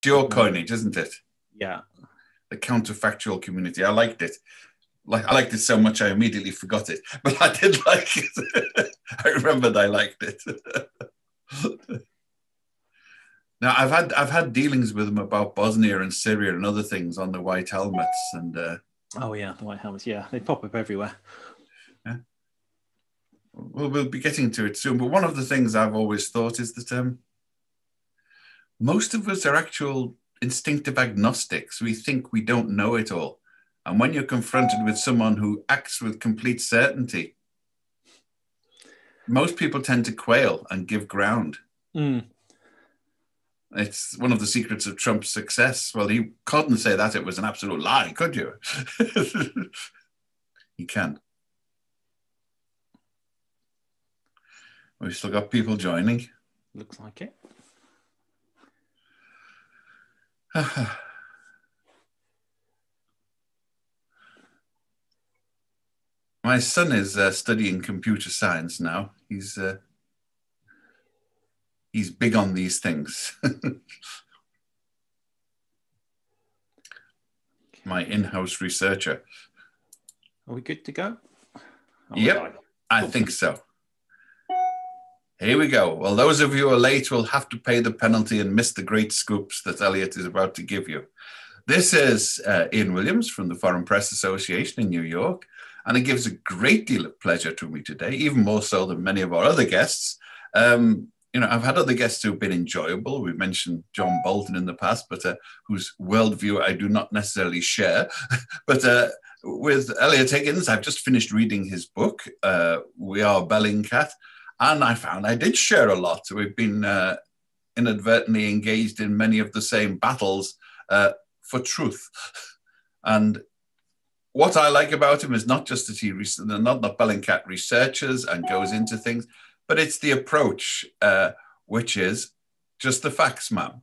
your coinage, isn't it? Yeah. The counterfactual community. I liked it. I liked it so much I immediately forgot it, but I did like it. I remembered I liked it. Now I've had dealings with them about Bosnia and Syria and other things on the white helmets, and oh yeah, the white helmets. Yeah, they pop up everywhere. Yeah. Well, we'll be getting to it soon. But one of the things I've always thought is that most of us are actual instinctive agnostics. We think we don't know it all, and when you're confronted with someone who acts with complete certainty, most people tend to quail and give ground. Mm. It's one of the secrets of Trump's success. Well, you couldn't say that it was an absolute lie, could you? You can. We've still got people joining. Looks like it. My son is studying computer science now. He's big on these things. My in-house researcher. Are we good to go? Yep, I think so. Here we go. Well, those of you who are late will have to pay the penalty and miss the great scoops that Eliot is about to give you. This is Ian Williams from the Foreign Press Association in New York, and it gives a great deal of pleasure to me today, even more so than many of our other guests. I've had other guests who've been enjoyable. We've mentioned John Bolton in the past, but whose worldview I do not necessarily share. But with Eliot Higgins, I've just finished reading his book, We Are Bellingcat, and I found I did share a lot. We've been inadvertently engaged in many of the same battles for truth. And what I like about him is not just that not that Bellingcat researches and goes into things, but it's the approach, which is just the facts, ma'am.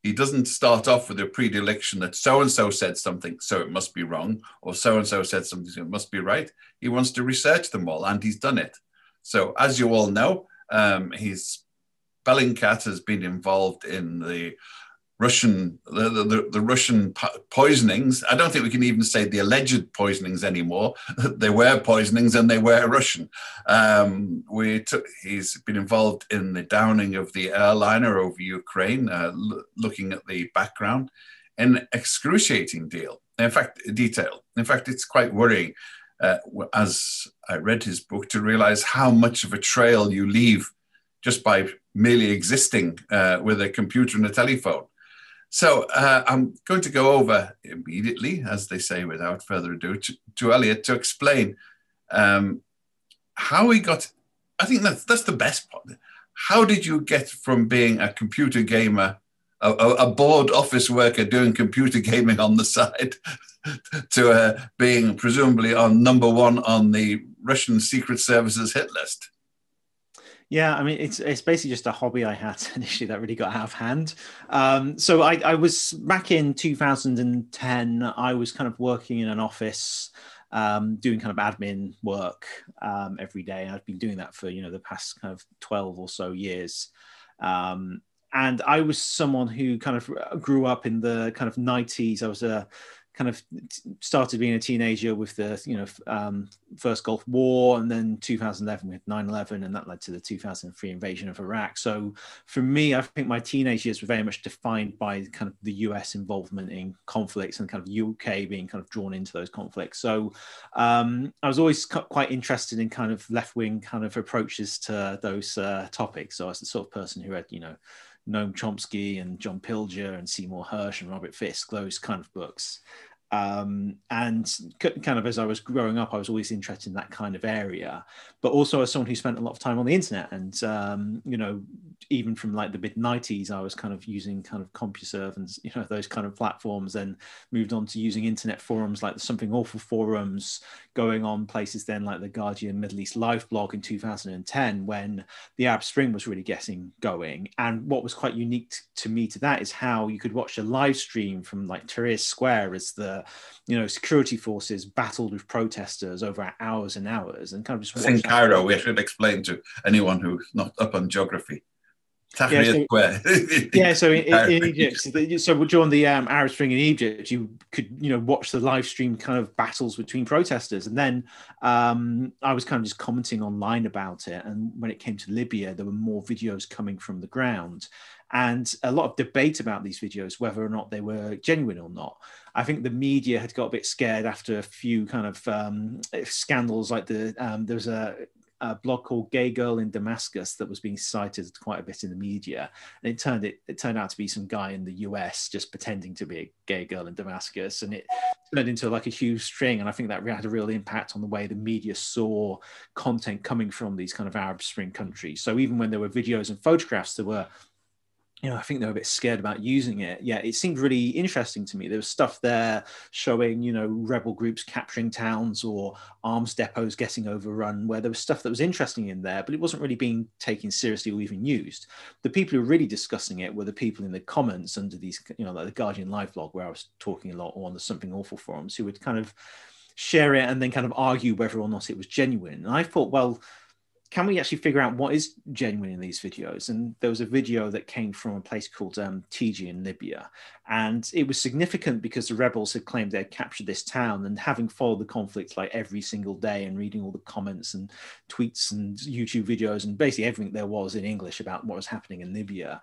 He doesn't start off with a predilection that so-and-so said something, so it must be wrong, or so-and-so said something, so it must be right. He wants to research them all, and he's done it. So as you all know, Bellingcat has been involved in the Russian poisonings. I don't think we can even say the alleged poisonings anymore. They were poisonings and they were Russian. He's been involved in the downing of the airliner over Ukraine, looking at the background, an excruciating detail. In fact, it's quite worrying as I read his book to realize how much of a trail you leave just by merely existing with a computer and a telephone. So I'm going to go over immediately, as they say, without further ado, to Eliot to explain how he got. I think that's the best part. How did you get from being a computer gamer, a bored office worker doing computer gaming on the side, to being presumably on #1 on the Russian Secret Service's hit list? Yeah, I mean, it's basically just a hobby I had initially that really got out of hand. So I was back in 2010, I was kind of working in an office, doing kind of admin work every day. I've been doing that for, the past kind of 12 or so years. And I was someone who kind of grew up in the kind of 90s. I was kind of started being a teenager with the first Gulf War, and then 2011 with 9/11, and that led to the 2003 invasion of Iraq. So for me, I think my teenage years were very much defined by kind of the US involvement in conflicts and kind of UK being kind of drawn into those conflicts. So I was always quite interested in kind of left-wing kind of approaches to those topics. So I was the sort of person who had Noam Chomsky and John Pilger and Seymour Hersh and Robert Fisk, those kind of books. And kind of as I was growing up, I was always interested in that kind of area, but also as someone who spent a lot of time on the internet. And, even from like the mid-90s, I was kind of using kind of CompuServe and, those kind of platforms, then moved on to using internet forums like the Something Awful forums, going on places then like the Guardian Middle East Live blog in 2010, when the Arab Spring was really getting going. And what was quite unique to me to that is how you could watch a live stream from like Tahrir Square as the security forces battled with protesters over hours and hours, and kind of just in Cairo. We should explain to anyone who's not up on geography. Tahrir Square. So in Egypt, so during the Arab Spring in Egypt, you could watch the live stream kind of battles between protesters, and then I was kind of just commenting online about it. And when it came to Libya, there were more videos coming from the ground, and a lot of debate about these videos, whether or not they were genuine or not. I think the media had got a bit scared after a few kind of scandals, like there was a blog called Gay Girl in Damascus that was being cited quite a bit in the media, and it turned out to be some guy in the US just pretending to be a gay girl in Damascus, and it turned into like a huge string. And I think that had a real impact on the way the media saw content coming from these kind of Arab Spring countries. So even when there were videos and photographs, there were, I think they were a bit scared about using it. Yeah, it seemed really interesting to me. There was stuff there showing, rebel groups capturing towns or arms depots getting overrun, where there was stuff that was interesting in there, but it wasn't really being taken seriously or even used. The people who were really discussing it were the people in the comments under these, like the Guardian Live blog, where I was talking a lot, or on the Something Awful forums, who would kind of share it and then kind of argue whether or not it was genuine. And I thought, well, can we actually figure out what is genuine in these videos? And there was a video that came from a place called Tiji in Libya. And it was significant because the rebels had claimed they had captured this town, and having followed the conflict like every single day and reading all the comments and tweets and YouTube videos and basically everything there was in English about what was happening in Libya,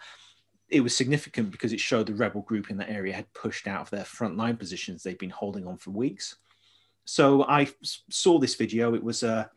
it was significant because it showed the rebel group in that area had pushed out of their frontline positions they'd been holding on for weeks. So I saw this video. It was a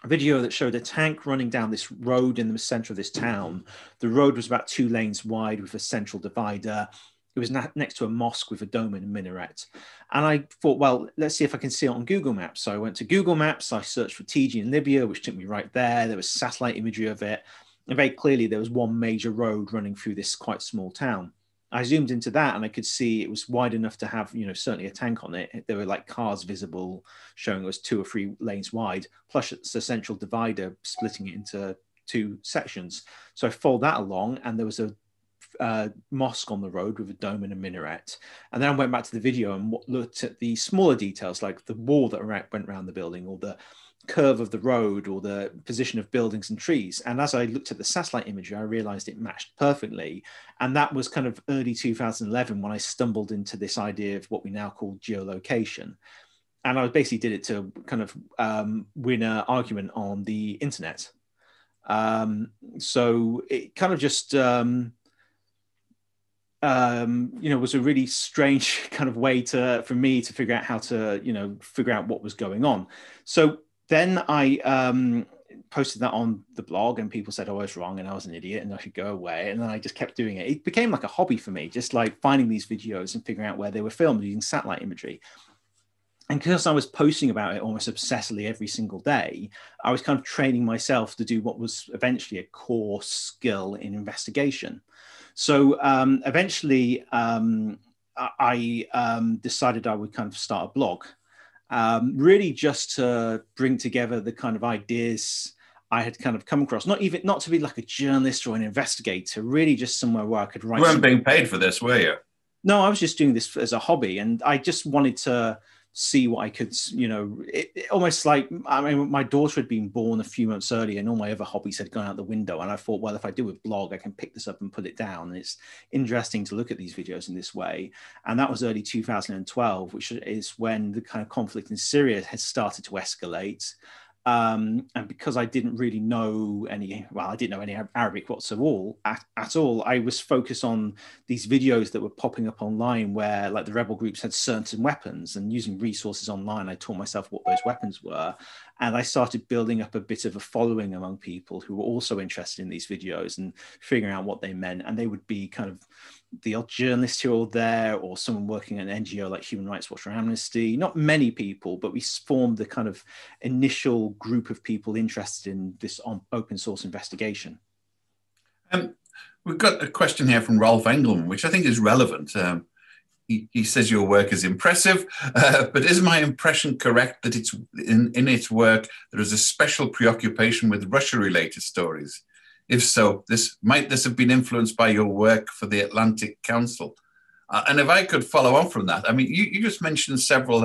video that showed a tank running down this road in the center of this town. The road was about 2 lanes wide with a central divider. It was next to a mosque with a dome and a minaret. And I thought, well, let's see if I can see it on Google Maps. So I went to Google Maps. I searched for Tiji in Libya, which took me right there. There was satellite imagery of it. And very clearly, there was one major road running through this quite small town. I zoomed into that and I could see it was wide enough to have, certainly a tank on it. There were like cars visible showing it was 2 or 3 lanes wide, plus it's a central divider splitting it into 2 sections. So I followed that along, and there was a mosque on the road with a dome and a minaret. And then I went back to the video and looked at the smaller details, like the wall that went around the building, or the curve of the road, or the position of buildings and trees. And as I looked at the satellite imagery, I realized it matched perfectly. And that was kind of early 2011 when I stumbled into this idea of what we now call geolocation. And I basically did it to kind of win an argument on the internet. So it kind of just, was a really strange kind of way for me to figure out how to, figure out what was going on. So then I posted that on the blog, and people said, I was wrong and I was an idiot and I should go away. And then I just kept doing it. It became like a hobby for me, just like finding these videos and figuring out where they were filmed using satellite imagery. And because I was posting about it almost obsessively every single day, I was kind of training myself to do what was eventually a core skill in investigation. So eventually I decided I would kind of start a blog. Really just to bring together the kind of ideas I had kind of come across, not to be like a journalist or an investigator, really just somewhere where I could write. You weren't being paid for this, were you? No, I was just doing this as a hobby, and I just wanted to see what I could, almost like, I mean, my daughter had been born a few months earlier and all my other hobbies had gone out the window. And I thought, well, if I do a blog, I can pick this up and put it down. And it's interesting to look at these videos in this way. And that was early 2012, which is when the kind of conflict in Syria had started to escalate. And because I didn't really know I didn't know any Arabic whatsoever at all. I was focused on these videos that were popping up online where like the rebel groups had certain weapons, and using resources online, I taught myself what those weapons were. And I started building up a bit of a following among people who were also interested in these videos and figuring out what they meant. And they would be kind of the odd journalist here or there, or someone working at an NGO like Human Rights Watch or Amnesty. Not many people, but we formed the kind of initial group of people interested in this open source investigation. We've got a question here from Rolf Engelman, which I think is relevant. He says your work is impressive, but is my impression correct that it's in its work there is a special preoccupation with Russia-related stories? If so, might this have been influenced by your work for the Atlantic Council? And if I could follow on from that, I mean, you just mentioned several,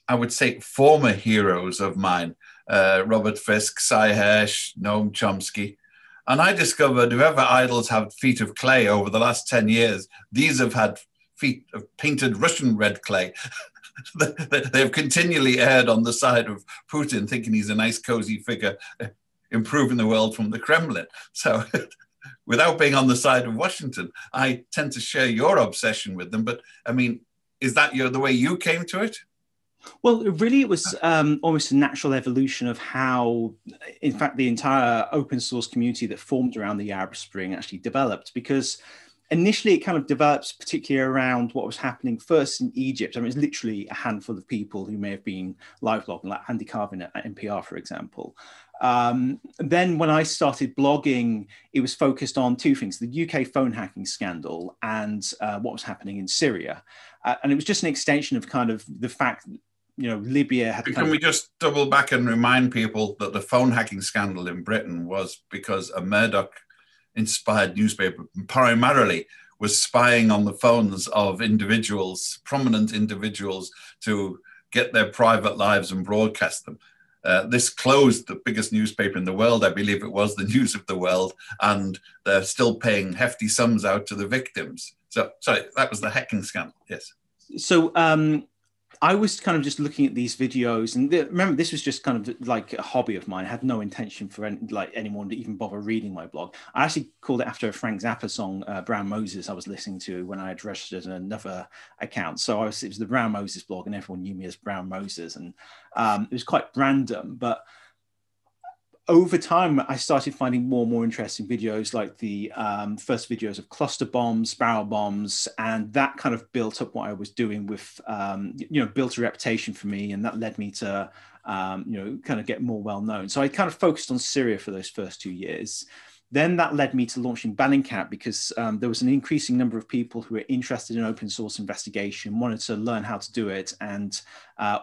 I would say, former heroes of mine, Robert Fisk, Cy Hersh, Noam Chomsky. And I discovered whoever idols have feet of clay over the last 10 years, these have had feet of painted Russian red clay. They've continually erred on the side of Putin, thinking he's a nice, cozy figure, improving the world from the Kremlin. So without being on the side of Washington, I tend to share your obsession with them. But I mean, is that the way you came to it? Well, really, it was almost a natural evolution of how, in fact, the entire open source community that formed around the Arab Spring actually developed. Because initially, it kind of develops particularly around what was happening first in Egypt. I mean, it's literally a handful of people who may have been live blogging, like Andy Carvin at NPR, for example. Then when I started blogging, it was focused on two things: the UK phone hacking scandal and what was happening in Syria. And it was just an extension of kind of the fact that, Libya had... Can we just double back and remind people that the phone hacking scandal in Britain was because a Murdoch-inspired newspaper primarily was spying on the phones of individuals, prominent individuals, to get their private lives and broadcast them. This closed the biggest newspaper in the world. I believe it was the News of the World, and they're still paying hefty sums out to the victims. So, sorry, that was the hacking scandal, yes. So I was kind of just looking at these videos, and remember, this was just kind of like a hobby of mine. I had no intention for anyone to even bother reading my blog. I actually called it after a Frank Zappa song, Brown Moses, I was listening to when I had registered another account. So it was the Brown Moses blog, and everyone knew me as Brown Moses, and it was quite random. But over time, I started finding more and more interesting videos, like the first videos of cluster bombs, barrel bombs, and that kind of built up what I was doing with, built a reputation for me, and that led me to, kind of get more well known. So I kind of focused on Syria for those first 2 years. Then that led me to launching Bellingcat, because there was an increasing number of people who were interested in open source investigation, wanted to learn how to do it, and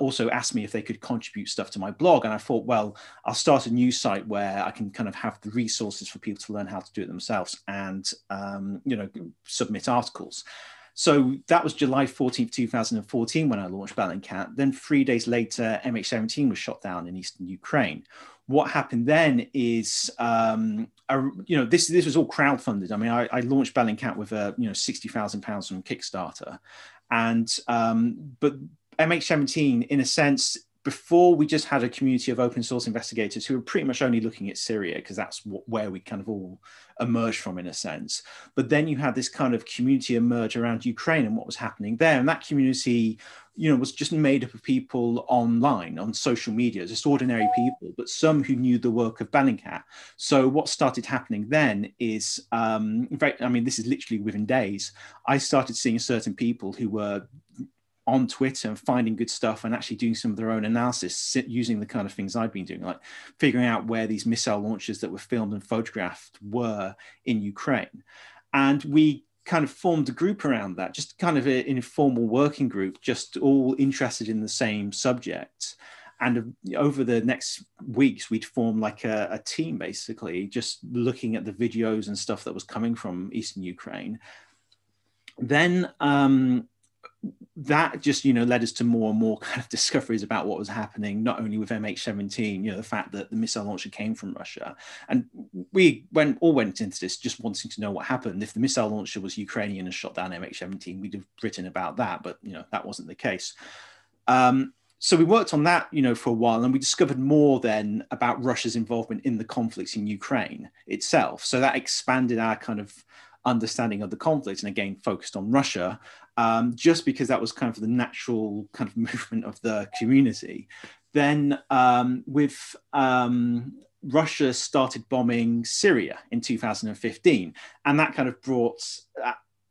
also asked me if they could contribute stuff to my blog. And I thought, well, I'll start a news site where I can kind of have the resources for people to learn how to do it themselves and, submit articles. So that was July 14th, 2014, when I launched Bellingcat. Then 3 days later, MH17 was shot down in eastern Ukraine. What happened then is, this was all crowdfunded. I mean, I launched Bellingcat with £60,000 from Kickstarter, and but MH17, in a sense, before we just had a community of open source investigators who were pretty much only looking at Syria, because that's where we kind of all emerged from, in a sense. But then you had this kind of community emerge around Ukraine and what was happening there, and that community, was just made up of people online, on social media, just ordinary people, but some who knew the work of Bellingcat. So what started happening then is, this is literally within days, I started seeing certain people who were on Twitter and finding good stuff and actually doing some of their own analysis using the kind of things I've been doing, like figuring out where these missile launches that were filmed and photographed were in Ukraine. And we kind of formed a group around that, just kind of an informal working group, just all interested in the same subject. And over the next weeks, we'd form like a team, basically, just looking at the videos and stuff that was coming from Eastern Ukraine. Then that just, led us to more and more kind of discoveries about what was happening, not only with MH17, the fact that the missile launcher came from Russia. And we all went into this just wanting to know what happened. If the missile launcher was Ukrainian and shot down MH17, we'd have written about that, but, that wasn't the case. So we worked on that, for a while, and we discovered more then about Russia's involvement in the conflicts in Ukraine itself. So that expanded our kind of understanding of the conflict, and again focused on Russia, just because that was kind of the natural kind of movement of the community. Then with Russia started bombing Syria in 2015, and that kind of brought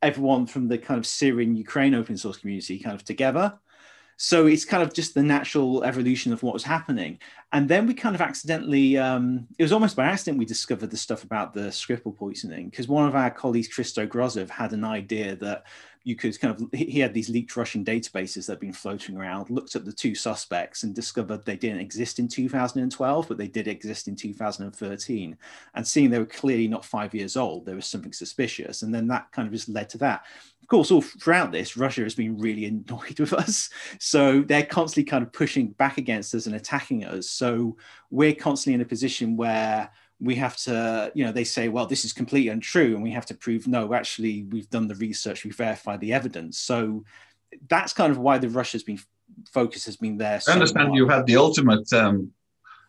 everyone from the kind of Syrian Ukraine open source community kind of together. So it's kind of just the natural evolution of what was happening. And then we kind of accidentally, it was almost by accident, we discovered the stuff about the Skripal poisoning, because one of our colleagues, Christo Grozov, had an idea that you could kind of, he had these leaked Russian databases that had been floating around, looked at the two suspects and discovered they didn't exist in 2012, but they did exist in 2013. And seeing they were clearly not 5 years old, there was something suspicious. And then that kind of just led to that. Of course, all throughout this, Russia has been really annoyed with us. So they're constantly kind of pushing back against us and attacking us. So we're constantly in a position where we have to, they say, well, this is completely untrue, and we have to prove, no, actually, we've done the research, we verified the evidence. So that's kind of why the focus has been there. I understand you've had the ultimate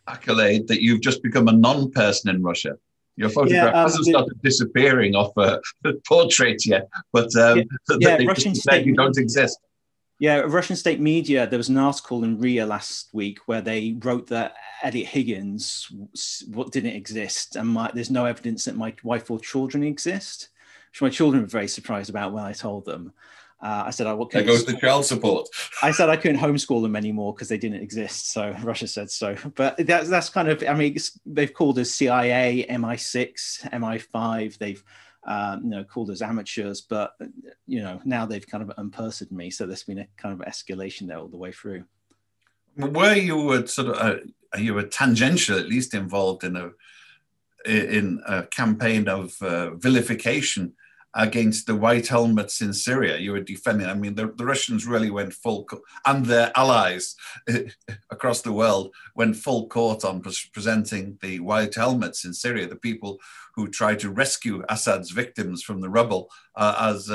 accolade that you've just become a non-person in Russia. Your photograph hasn't started disappearing off portraits yet, but Russian state you don't exist. Yeah, Russian state media, there was an article in RIA last week where they wrote that Eliot Higgins didn't exist, and there's no evidence that my wife or children exist, which my children were very surprised about when I told them. I said, there goes the child support. I said I couldn't homeschool them anymore because they didn't exist. So Russia said so. But that's kind of, I mean, they've called us CIA, MI6, MI5. They've called us amateurs, but now they've kind of unpersoned me. So there's been a kind of escalation there all the way through. Were you you were tangential, at least, involved in a campaign of vilification against the white helmets in Syria? You were defending. I mean, the Russians really went and their allies across the world went full court on presenting the white helmets in Syria, the people who tried to rescue Assad's victims from the rubble, as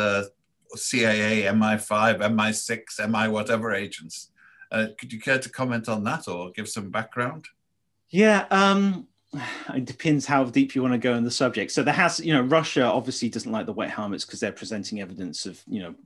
CIA, MI5, MI6, MI whatever agents. Could you care to comment on that or give some background? Yeah. It depends how deep you want to go in the subject. So there has, Russia obviously doesn't like the white helmets because they're presenting evidence of,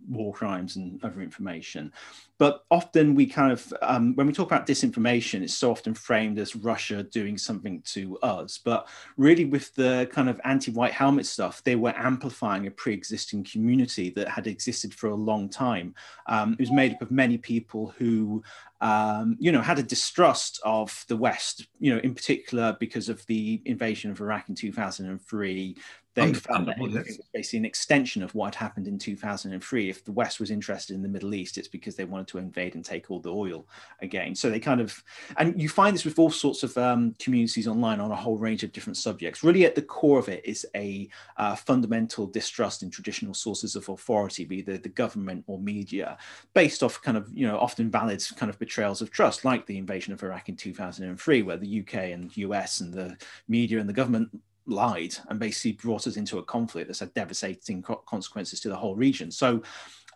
war crimes and other information. But often we kind of, when we talk about disinformation, it's so often framed as Russia doing something to us. But really with the kind of anti-white helmet stuff, they were amplifying a pre-existing community that had existed for a long time. It was made up of many people who had a distrust of the West, in particular because of the invasion of Iraq in 2003. They felt that it was basically an extension of what had happened in 2003. If the West was interested in the Middle East, it's because they wanted to invade and take all the oil again. So they kind of, and you find this with all sorts of communities online on a whole range of different subjects. Really at the core of it is a fundamental distrust in traditional sources of authority, be they the government or media, based off kind of, often valid kind of betrayals of trust, like the invasion of Iraq in 2003, where the UK and US and the media and the government lied and basically brought us into a conflict that's had devastating consequences to the whole region. So,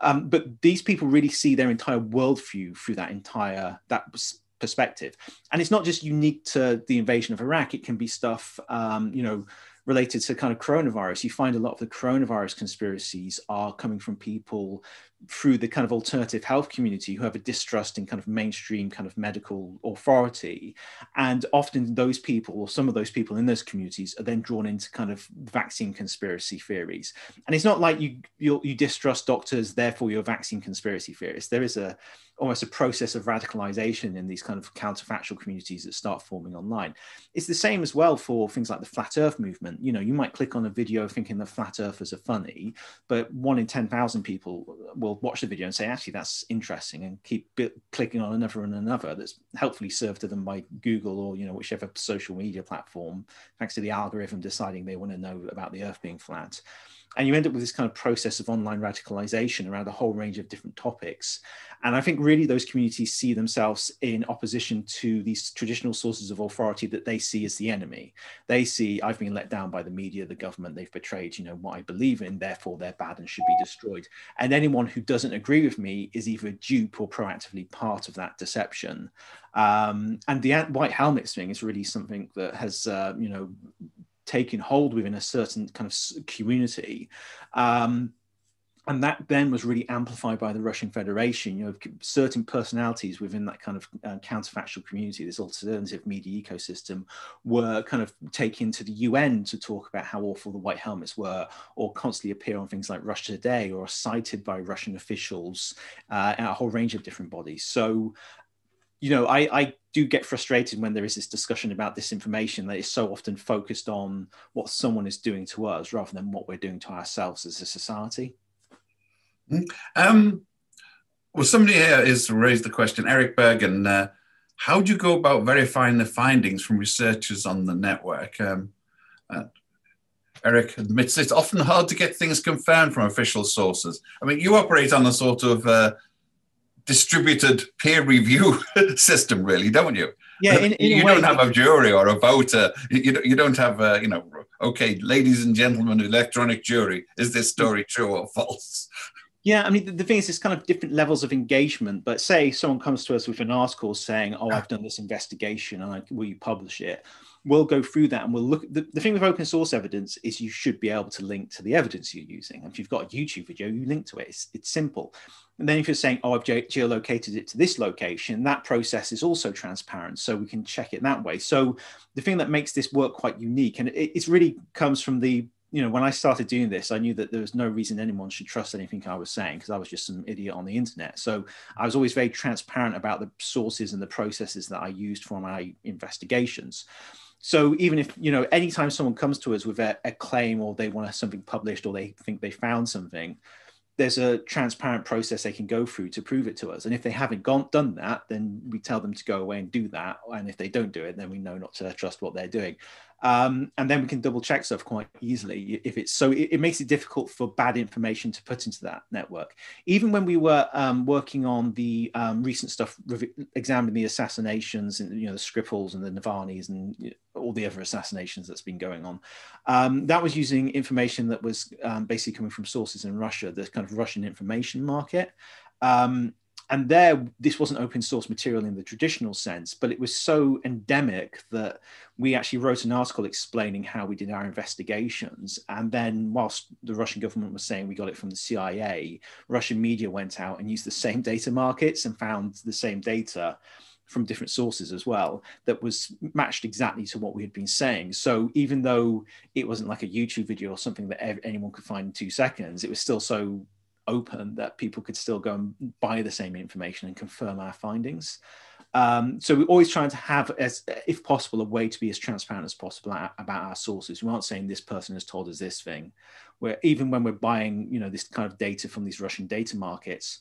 but these people really see their entire worldview through that perspective. And it's not just unique to the invasion of Iraq. It can be stuff, related to kind of coronavirus. You find a lot of the coronavirus conspiracies are coming from people through the kind of alternative health community who have a distrust in kind of mainstream kind of medical authority. And often those people, or some of those people in those communities, are then drawn into kind of vaccine conspiracy theories. And it's not like you distrust doctors, therefore you're a vaccine conspiracy theorist. There is almost a process of radicalization in these kind of counterfactual communities that start forming online. It's the same as well for things like the flat earth movement. You might click on a video thinking the flat earthers are funny, but 1 in 10,000 people will watch the video and say, actually, that's interesting, and keep clicking on another and another that's helpfully served to them by Google or, whichever social media platform, thanks to the algorithm deciding they want to know about the earth being flat. And you end up with this kind of process of online radicalization around a whole range of different topics. And I think really those communities see themselves in opposition to these traditional sources of authority that they see as the enemy. They see, I've been let down by the media, the government, they've betrayed, what I believe in, therefore they're bad and should be destroyed. And anyone who doesn't agree with me is either a dupe or proactively part of that deception. And the white helmets thing is really something that has, taken hold within a certain kind of community. And that then was really amplified by the Russian Federation. Certain personalities within that kind of counterfactual community, this alternative media ecosystem, were kind of taken to the UN to talk about how awful the white helmets were, or constantly appear on things like Russia Today, or are cited by Russian officials and a whole range of different bodies. So, I do get frustrated when there is this discussion about disinformation that is so often focused on what someone is doing to us rather than what we're doing to ourselves as a society. Well, somebody here has raised the question, Eric Bergen, how do you go about verifying the findings from researchers on the network? Eric admits it's often hard to get things confirmed from official sources. I mean, you operate on a sort of distributed peer review system, really, don't you? Yeah, in You a way, don't have a jury or a voter. You don't have a, okay, ladies and gentlemen, electronic jury, is this story true or false? yeah, I mean, the thing is, it's kind of different levels of engagement. But say someone comes to us with an article saying, "Oh, I've done this investigation, and will you publish it?" We'll go through that and we'll look. The thing with open source evidence is you should be able to link to the evidence you're using. If you've got a YouTube video, you link to it. It's simple. And then if you're saying, "Oh, I've geolocated it to this location," that process is also transparent, so we can check it that way. So the thing that makes this work quite unique, and it really comes from the when I started doing this, I knew that there was no reason anyone should trust anything I was saying because I was just some idiot on the internet. So I was always very transparent about the sources and the processes that I used for my investigations. So even if, anytime someone comes to us with a claim or they want something published or they think they found something, there's a transparent process they can go through to prove it to us. And if they haven't done that, then we tell them to go away and do that. And if they don't do it, then we know not to trust what they're doing. And then we can double check stuff quite easily. If it's so, it makes it difficult for bad information to put into that network. Even when we were working on the recent stuff, examining the assassinations and the Skripals and the Navalnys and all the other assassinations that's been going on, that was using information that was basically coming from sources in Russia, the kind of Russian information market. And this wasn't open source material in the traditional sense, but it was so endemic that we actually wrote an article explaining how we did our investigations. And then whilst the Russian government was saying we got it from the CIA, Russian media went out and used the same data markets and found the same data from different sources as well that was matched exactly to what we had been saying. So even though it wasn't like a YouTube video or something that anyone could find in 2 seconds, it was still so open that people could still go and buy the same information and confirm our findings. So we're always trying to have, if possible, a way to be as transparent as possible about our sources. We aren't saying this person has told us this thing. Where even when we're buying, this kind of data from these Russian data markets,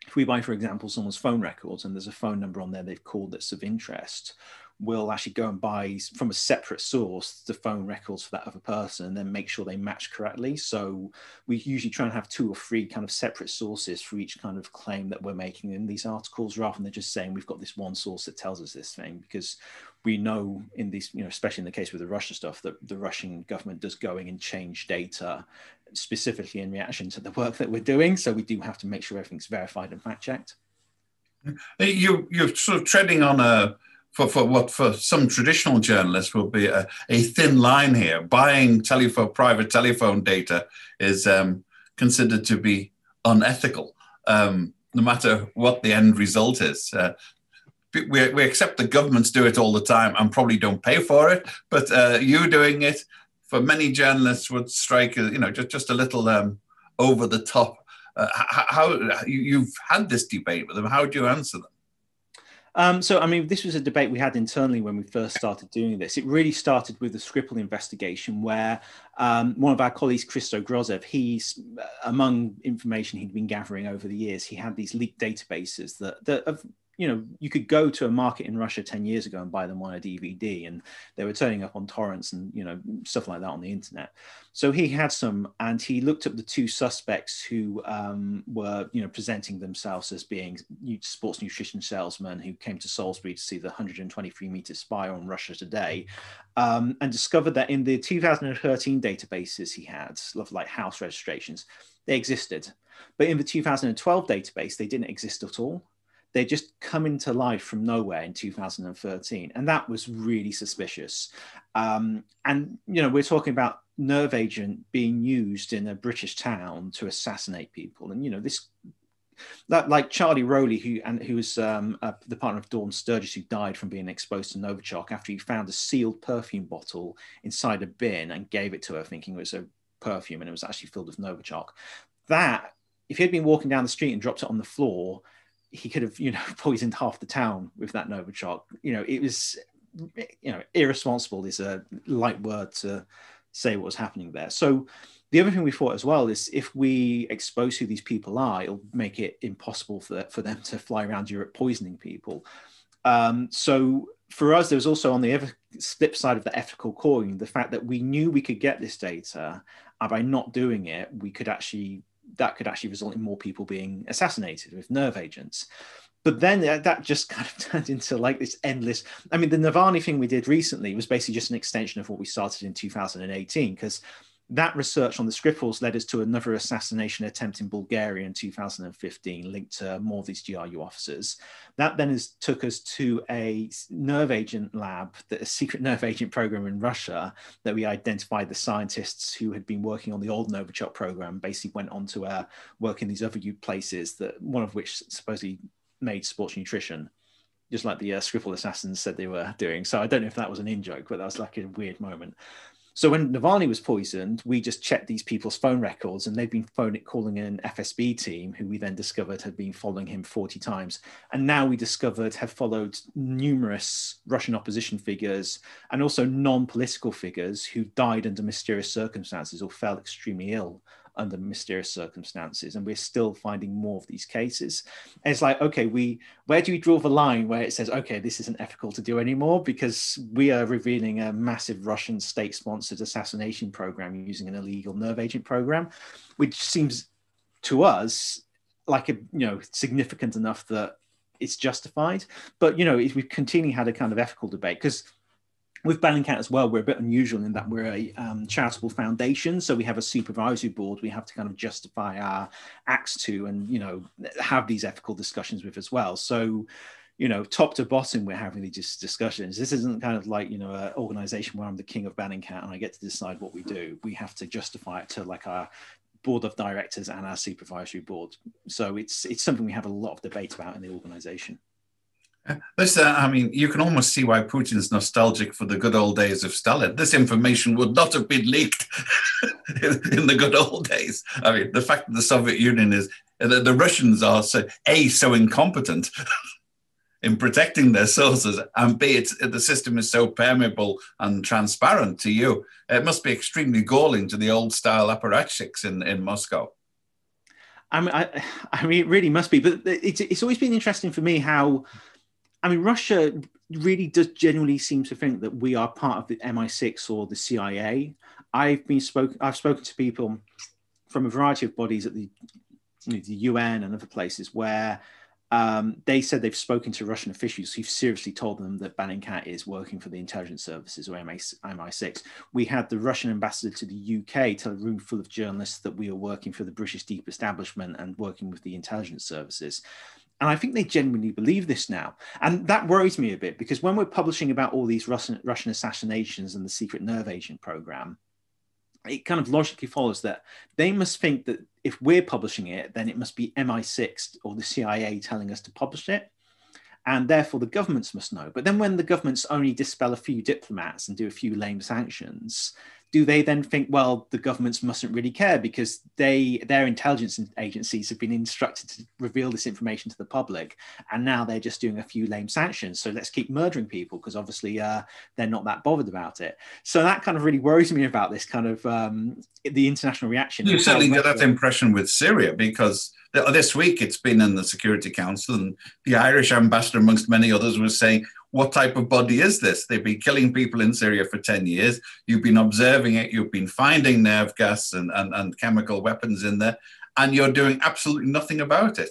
if we buy, for example, someone's phone records and there's a phone number on there they've called that's of interest, we'll actually go and buy from a separate source the phone records for that other person and then make sure they match correctly. So we usually try and have 2 or 3 kind of separate sources for each kind of claim that we're making in these articles, rather than just saying we've got this one source that tells us this thing, because we know in these, especially in the case with the Russia stuff, that the Russian government does going and change data specifically in reaction to the work that we're doing. So we do have to make sure everything's verified and fact checked. You're sort of treading on for what for some traditional journalists will be a thin line here. Buying private telephone data is considered to be unethical, no matter what the end result is. We accept the governments do it all the time and probably don't pay for it, but you doing it, for many journalists, would strike just a little over the top. How you've had this debate with them? How do you answer them? So, I mean, this was a debate we had internally when we first started doing this. It really started with the Skripal investigation, where one of our colleagues, Christo Grozev, he's, among information he'd been gathering over the years, he had these leaked databases that have, you could go to a market in Russia 10 years ago and buy them on a DVD, and they were turning up on torrents and, stuff like that on the internet. So he had some, and he looked up the 2 suspects who were, presenting themselves as being sports nutrition salesmen who came to Salisbury to see the 123-meter spire on Russia Today, and discovered that in the 2013 databases he had, like house registrations, they existed. But in the 2012 database, they didn't exist at all. They just come into life from nowhere in 2013. And that was really suspicious. And, we're talking about nerve agent being used in a British town to assassinate people. And, that like Charlie Rowley, who was the partner of Dawn Sturgis, who died from being exposed to Novichok after he found a sealed perfume bottle inside a bin and gave it to her thinking it was a perfume, and it was actually filled with Novichok. That, if he had been walking down the street and dropped it on the floor, he could have, poisoned half the town with that Novichok. It was, irresponsible is a light word to say what was happening there. So the other thing we thought as well is if we expose who these people are, it'll make it impossible for them to fly around Europe poisoning people. So for us, there was also on the other flip side of the ethical coin, the fact that we knew we could get this data, and by not doing it, that could actually result in more people being assassinated with nerve agents. But then that just kind of turned into like this endless. I mean, the Navalny thing we did recently was basically just an extension of what we started in 2018, because that research on the Skripals led us to another assassination attempt in Bulgaria in 2015, linked to more of these GRU officers. That then took us to a nerve agent lab, a secret nerve agent program in Russia, that we identified the scientists who had been working on the old Novichok program, basically went on to work in these other places, that one of which supposedly made sports nutrition, just like the Skripal assassins said they were doing. So I don't know if that was an in-joke, but that was like a weird moment. So when Navalny was poisoned, we just checked these people's phone records, and they'd been calling an FSB team, who we then discovered had been following him 40 times. And now we discovered have followed numerous Russian opposition figures and also non-political figures who died under mysterious circumstances or fell extremely ill under mysterious circumstances. And we're still finding more of these cases. And it's like, okay, where do we draw the line where it says, okay, this isn't ethical to do anymore, because we are revealing a massive Russian state-sponsored assassination program using an illegal nerve agent program, which seems to us like significant enough that it's justified. But we've continually had a kind of ethical debate, because with Bellingcat as well, we're a bit unusual in that we're a charitable foundation. So we have a supervisory board we have to kind of justify our acts to, and, have these ethical discussions with as well. So, top to bottom, we're having these discussions. This isn't kind of like, an organization where I'm the king of Bellingcat and I get to decide what we do. We have to justify it to like our board of directors and our supervisory board. So it's something we have a lot of debate about in the organization. This, you can almost see why Putin's nostalgic for the good old days of Stalin. This information would not have been leaked in the good old days. I mean, the fact that the Soviet Union the Russians are so incompetent in protecting their sources, and B, the system is so permeable and transparent to you. It must be extremely galling to the old style apparatchiks in Moscow. I mean, it really must be. But it's always been interesting for me how, Russia really does genuinely seem to think that we are part of the MI6 or the CIA. I've spoken to people from a variety of bodies at the UN and other places where they said they've spoken to Russian officials who've seriously told them that Bellingcat is working for the intelligence services or MI6. We had the Russian ambassador to the UK tell a room full of journalists that we are working for the British deep establishment and working with the intelligence services. And I think they genuinely believe this now. And that worries me a bit, because when we're publishing about all these Russian assassinations and the secret nerve agent program, it kind of logically follows that they must think that if we're publishing it, then it must be MI6 or the CIA telling us to publish it. And therefore the governments must know. But then when the governments only dispel a few diplomats and do a few lame sanctions, do they then think, well, the governments mustn't really care because their intelligence agencies have been instructed to reveal this information to the public, and now they're just doing a few lame sanctions, so let's keep murdering people because obviously they're not that bothered about it. So that kind of really worries me about this kind of the international reaction. You certainly get that impression with Syria, because this week it's been in the Security Council, and the Irish ambassador, amongst many others, was saying, what type of body is this? They've been killing people in Syria for 10 years. You've been observing it. You've been finding nerve gas and chemical weapons in there, and you're doing absolutely nothing about it.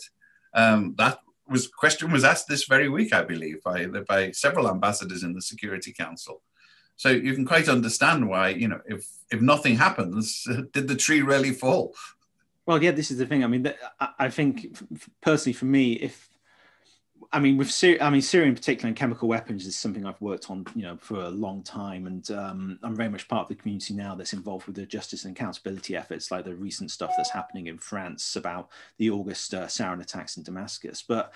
Question was asked this very week, I believe, by several ambassadors in the Security Council. So you can quite understand why, if nothing happens, did the tree really fall? Well, yeah, this is the thing. I mean, I think personally for me, with Syria in particular, and chemical weapons is something I've worked on, for a long time, and I'm very much part of the community now that's involved with the justice and accountability efforts, like the recent stuff that's happening in France about the August sarin attacks in Damascus. But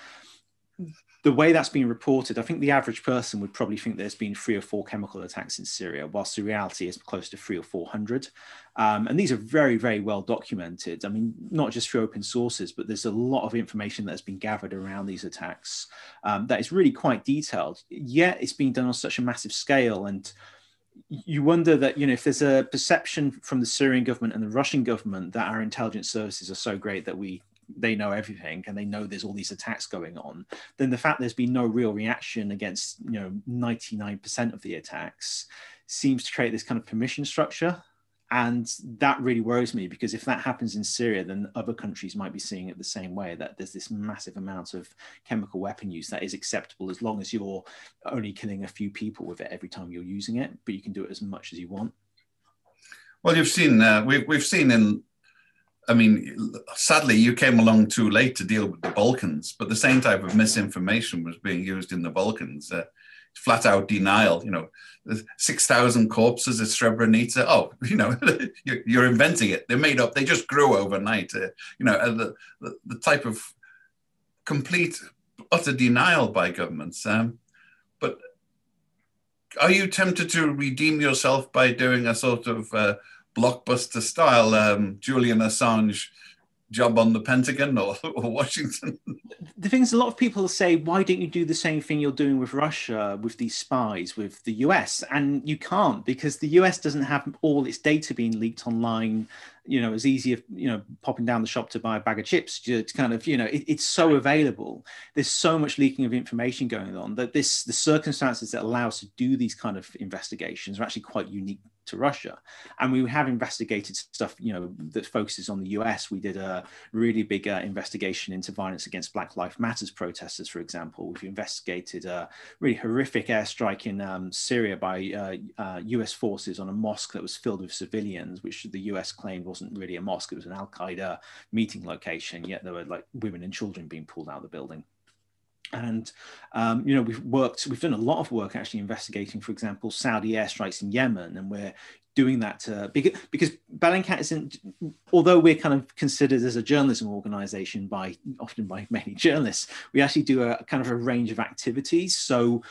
the way that's being reported, I think the average person would probably think there's been 3 or 4 chemical attacks in Syria, whilst the reality is close to 300 or 400. And these are very, very well documented. I mean, not just through open sources, but there's a lot of information that has been gathered around these attacks that is really quite detailed. Yet it's being done on such a massive scale. And you wonder that, if there's a perception from the Syrian government and the Russian government that our intelligence services are so great that they know everything and they know there's all these attacks going on, then the fact there's been no real reaction against 99% of the attacks seems to create this kind of permission structure. And that really worries me, because if that happens in Syria, then other countries might be seeing it the same way, that there's this massive amount of chemical weapon use that is acceptable as long as you're only killing a few people with it every time you're using it, but you can do it as much as you want. Well, you've seen, we've seen in, I mean, sadly, you came along too late to deal with the Balkans, but the same type of misinformation was being used in the Balkans. Flat out denial, 6,000 corpses at Srebrenica. Oh, you're inventing it. They're made up. They just grew overnight. The type of complete, utter denial by governments. But are you tempted to redeem yourself by doing a sort of blockbuster style Julian Assange job on the Pentagon or Washington? The thing is, a lot of people say, why don't you do the same thing you're doing with Russia, with these spies, with the US? And you can't, because the US doesn't have all its data being leaked online, as easy as, popping down the shop to buy a bag of chips. It's kind of, it's so available. There's so much leaking of information going on that the circumstances that allow us to do these kind of investigations are actually quite unique to Russia. And we have investigated stuff, that focuses on the US. We did a really big investigation into violence against Black Lives Matters protesters, for example. We've investigated a really horrific airstrike in Syria by US forces on a mosque that was filled with civilians, which the US claimed wasn't really a mosque. It was an Al-Qaeda meeting location, yet there were like women and children being pulled out of the building. And, we've done a lot of work actually investigating, for example, Saudi airstrikes in Yemen. And we're doing that because Bellingcat isn't, although we're kind of considered as a journalism organization often by many journalists, we actually do a kind of a range of activities. So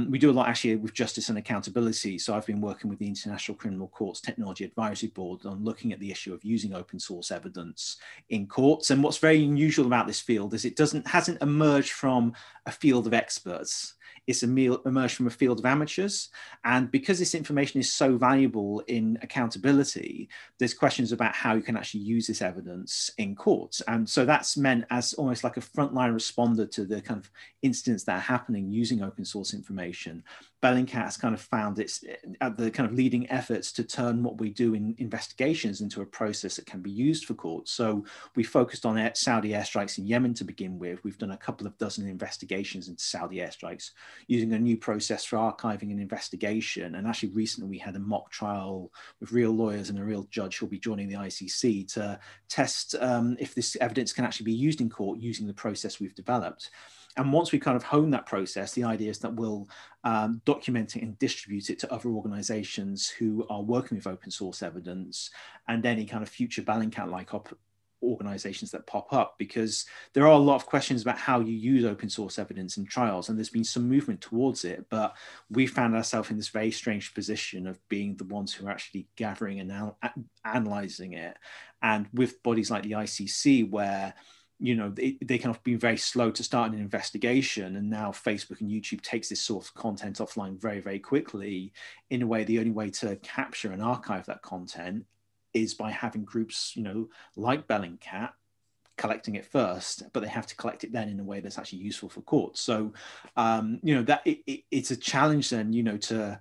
we do a lot actually with justice and accountability. So I've been working with the International Criminal Court's Technology Advisory Board on looking at the issue of using open source evidence in courts. And what's very unusual about this field is it hasn't emerged from a field of experts. It's emerged from a field of amateurs. And because this information is so valuable in accountability, there's questions about how you can actually use this evidence in courts. And so that's meant as almost like a frontline responder to the kind of incidents that are happening using open source information. Bellingcat has kind of found it's at the kind of leading efforts to turn what we do in investigations into a process that can be used for courts. So we focused on Saudi airstrikes in Yemen to begin with. We've done a couple of dozen investigations into Saudi airstrikes using a new process for archiving and investigation. And actually recently we had a mock trial with real lawyers and a real judge who'll be joining the ICC to test if this evidence can actually be used in court using the process we've developed. And once we kind of hone that process, the idea is that we'll document it and distribute it to other organizations who are working with open source evidence and any kind of future Bellingcat-like organizations that pop up, because there are a lot of questions about how you use open source evidence in trials, and there's been some movement towards it, but we found ourselves in this very strange position of being the ones who are actually gathering and analyzing it. And with bodies like the ICC, where they kind of been very slow to start an investigation, and now Facebook and YouTube takes this sort of content offline very, very quickly. In a way, the only way to capture and archive that content is by having groups, like Bellingcat, collecting it first, but they have to collect it then in a way that's actually useful for courts. So, that it's a challenge then, to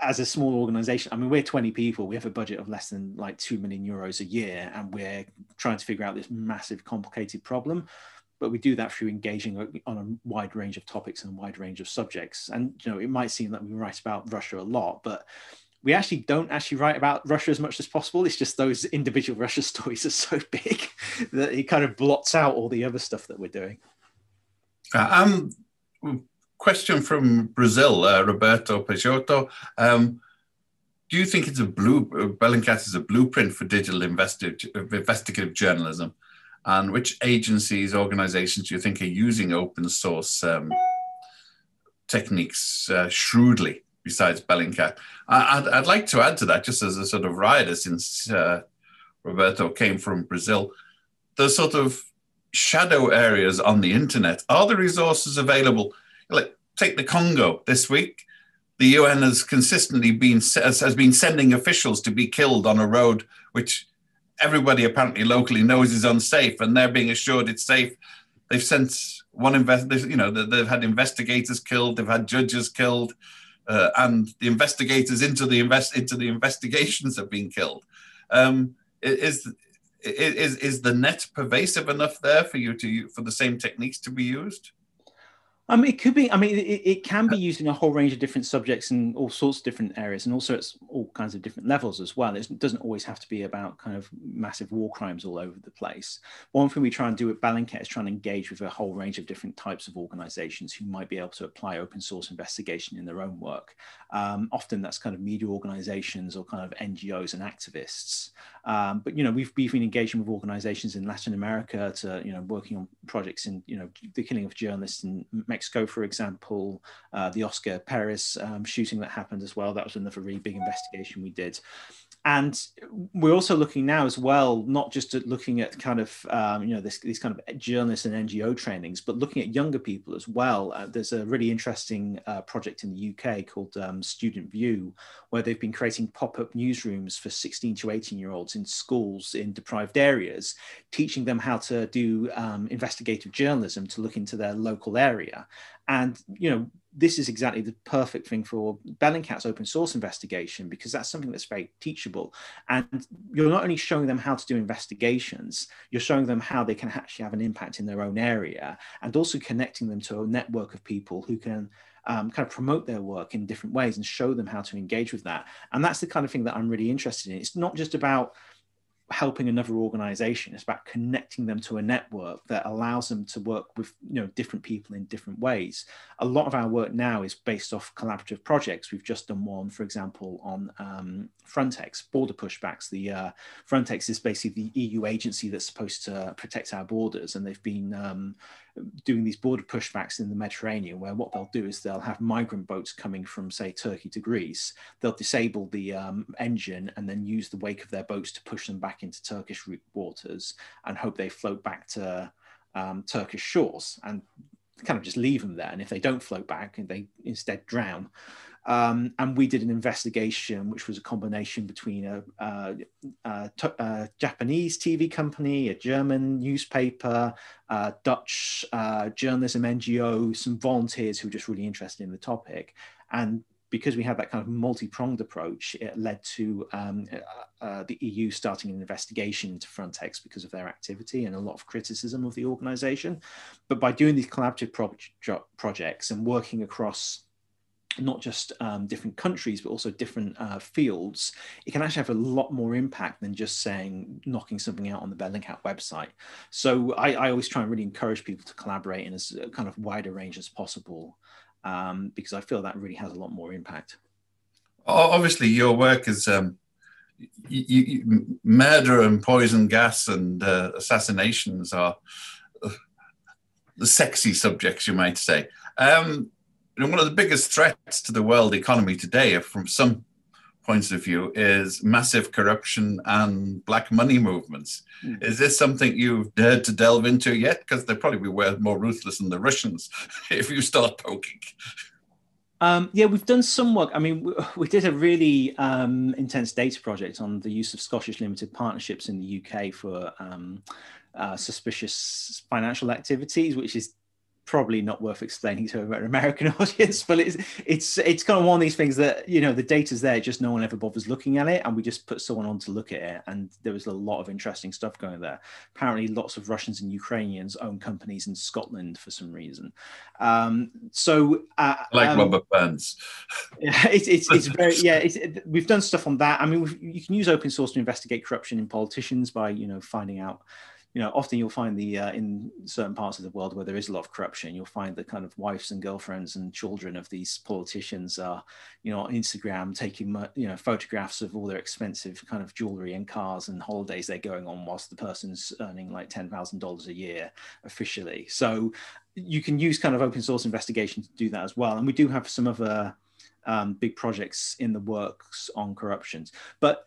as a small organization. I mean, we're 20 people. We have a budget of less than like 2 million euros a year, and we're trying to figure out this massive, complicated problem. But we do that through engaging on a wide range of topics and a wide range of subjects. And, it might seem that we write about Russia a lot, but we actually don't write about Russia as much as possible. It's just those individual Russia stories are so big that it kind of blots out all the other stuff that we're doing. Question from Brazil, Roberto Peixoto. Do you think Bellingcat is a blueprint for digital investigative journalism? And which agencies, organizations do you think are using open source techniques shrewdly besides Bellingcat? I'd like to add to that, just as a sort of rider, since Roberto came from Brazil, the sort of shadow areas on the internet. Are the resources available? Like, take the Congo this week. The UN has consistently been sending officials to be killed on a road which everybody apparently locally knows is unsafe, and they're being assured it's safe. They've sent they've had investigators killed, they've had judges killed. and the investigators into the investigations have been killed. Is the net pervasive enough there for you for the same techniques to be used? It could be. I mean, it can be used in a whole range of different subjects and all sorts of different areas, and also it's all kinds of different levels as well. It doesn't always have to be about kind of massive war crimes all over the place. One thing we try and do at Bellingcat is try and engage with a whole range of different types of organizations who might be able to apply open source investigation in their own work. Often that's kind of media organizations or kind of NGOs and activists. But, we've been engaging with organizations in Latin America to, working on projects in, the killing of journalists in Mexico, for example, the Oscar Perez shooting that happened as well. That was another really big investigation we did. And we're also looking now as well, not just at looking at kind of, these kind of journalists and NGO trainings, but looking at younger people as well. There's a really interesting project in the UK called Student View, where they've been creating pop-up newsrooms for 16 to 18-year-olds in schools in deprived areas, teaching them how to do investigative journalism to look into their local area. And, this is exactly the perfect thing for Bellingcat's open source investigation, because that's something that's very teachable. And you're not only showing them how to do investigations, you're showing them how they can actually have an impact in their own area, and also connecting them to a network of people who can kind of promote their work in different ways and show them how to engage with that. And that's the kind of thing that I'm really interested in. It's not just about helping another organization. It's about connecting them to a network that allows them to work with different people in different ways. A lot of our work now is based off collaborative projects. We've just done one, for example, on Frontex, border pushbacks. The Frontex is basically the EU agency that's supposed to protect our borders, and they've been doing these border pushbacks in the Mediterranean, where what they'll do is they'll have migrant boats coming from, say, Turkey to Greece. They'll disable the engine and then use the wake of their boats to push them back into Turkish waters and hope they float back to Turkish shores, and kind of just leave them there. And if they don't float back, and they instead drown. And we did an investigation, which was a combination between a Japanese TV company, a German newspaper, Dutch journalism NGO, some volunteers who were just really interested in the topic. And because we had that kind of multi-pronged approach, it led to the EU starting an investigation into Frontex because of their activity and a lot of criticism of the organization. But by doing these collaborative projects and working across not just different countries, but also different fields, it can actually have a lot more impact than just knocking something out on the Bellingcat website. So I always try and really encourage people to collaborate in as kind of wide a range as possible, because I feel that really has a lot more impact. Obviously, your work is murder and poison gas and assassinations are the sexy subjects, you might say. One of the biggest threats to the world economy today, from some points of view, is massive corruption and black money movements. Mm. Is this something you've dared to delve into yet? Because they'll probably be more ruthless than the Russians if you start poking. Yeah, we've done some work. I mean, we did a really intense data project on the use of Scottish limited partnerships in the UK for suspicious financial activities, which is probably not worth explaining to an American audience, but it's kind of one of these things that, the data's there, just no one ever bothers looking at it, and we just put someone on to look at it, and there was a lot of interesting stuff going there. Apparently lots of Russians and Ukrainians own companies in Scotland for some reason. Like rubber bands. It's very, we've done stuff on that. I mean, you can use open source to investigate corruption in politicians by, finding out, often you'll find in certain parts of the world where there is a lot of corruption, you'll find the kind of wives and girlfriends and children of these politicians are, on Instagram taking, photographs of all their expensive kind of jewelry and cars and holidays they're going on, whilst the person's earning like $10,000 a year officially. So you can use kind of open source investigation to do that as well. And we do have some other big projects in the works on corruptions. But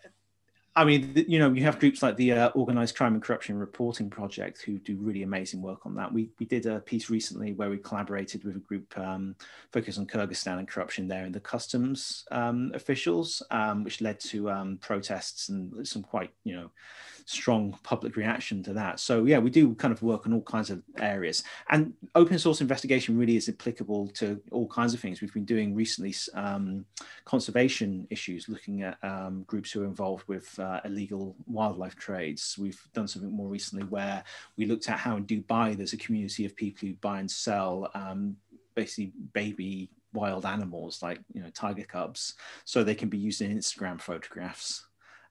I mean, you have groups like the Organized Crime and Corruption Reporting Project who do really amazing work on that. We did a piece recently where we collaborated with a group focused on Kyrgyzstan and corruption there and the customs officials, which led to protests and some quite, strong public reaction to that. So yeah, we do kind of work on all kinds of areas, and open source investigation really is applicable to all kinds of things. We've been doing recently conservation issues, looking at groups who are involved with illegal wildlife trades. We've done something more recently where we looked at how in Dubai there's a community of people who buy and sell basically baby wild animals, like, you know, tiger cubs, so they can be used in Instagram photographs.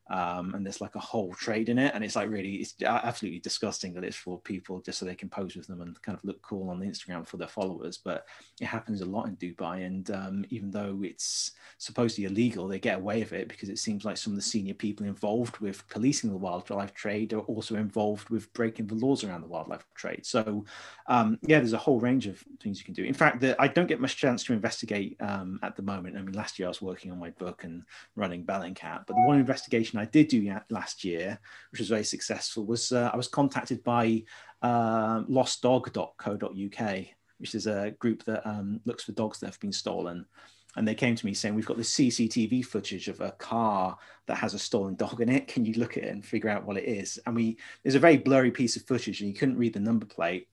And there's like a whole trade in it, and it's like really, it's absolutely disgusting that it's for people just so they can pose with them and kind of look cool on the Instagram for their followers. But it happens a lot in Dubai, and even though it's supposedly illegal, they get away with it because it seems like some of the senior people involved with policing the wildlife trade are also involved with breaking the laws around the wildlife trade. So yeah, there's a whole range of things you can do. In fact, I don't get much chance to investigate at the moment. I mean, last year I was working on my book and running Bellingcat, but the one investigation I did do last year, which was very successful, was I was contacted by lostdog.co.uk, which is a group that looks for dogs that have been stolen. And they came to me saying, we've got this CCTV footage of a car that has a stolen dog in it. Can you look at it and figure out what it is? And there's a very blurry piece of footage and you couldn't read the number plate.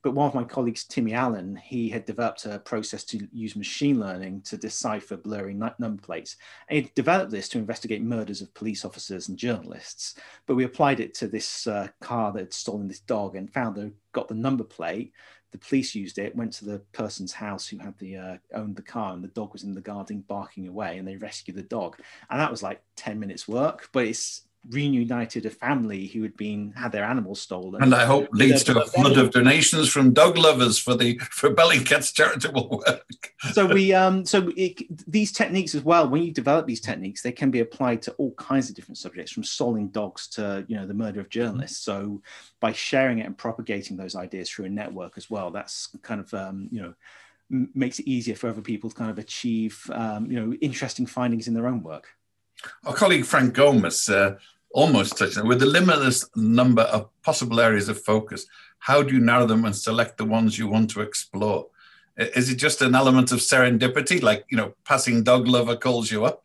But one of my colleagues, Timmy Allen, he had developed a process to use machine learning to decipher blurry number plates. And he developed this to investigate murders of police officers and journalists. But we applied it to this car that had stolen this dog and found that it got the number plate. The police used it, went to the person's house who had owned the car, and the dog was in the garden barking away, and they rescued the dog. And that was like 10 minutes work, but it's reunited a family who had their animals stolen. And I hope leads to a flood of donations from dog lovers for Bellingcat's charitable work. So these techniques as well, when you develop these techniques, they can be applied to all kinds of different subjects, from stolen dogs to, you know, the murder of journalists. So by sharing it and propagating those ideas through a network as well, that's kind of you know, makes it easier for other people to kind of achieve you know, interesting findings in their own work. Our colleague Frank Gomez almost touched on, with the limitless number of possible areas of focus, how do you narrow them and select the ones you want to explore? Is it just an element of serendipity, like, you know, passing dog lover calls you up?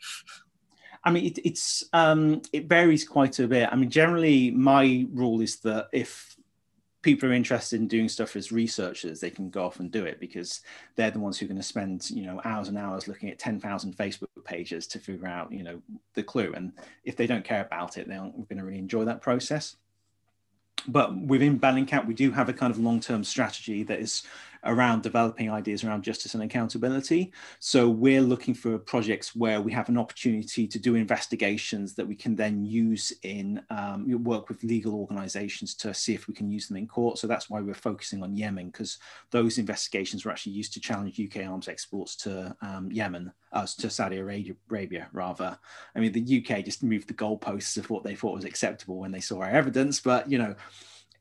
I mean, it varies quite a bit. I mean, generally, my rule is that if people are interested in doing stuff as researchers, they can go off and do it, because they're the ones who are going to spend, you know, hours and hours looking at 10,000 Facebook pages to figure out, you know, the clue. And if they don't care about it, they aren't going to really enjoy that process. But within Bellingcat, we do have a kind of long-term strategy that is around developing ideas around justice and accountability. So we're looking for projects where we have an opportunity to do investigations that we can then use in work with legal organizations to see if we can use them in court. So that's why we're focusing on Yemen, because those investigations were actually used to challenge UK arms exports to Yemen, to Saudi Arabia rather. I mean, the UK just moved the goalposts of what they thought was acceptable when they saw our evidence, but, you know,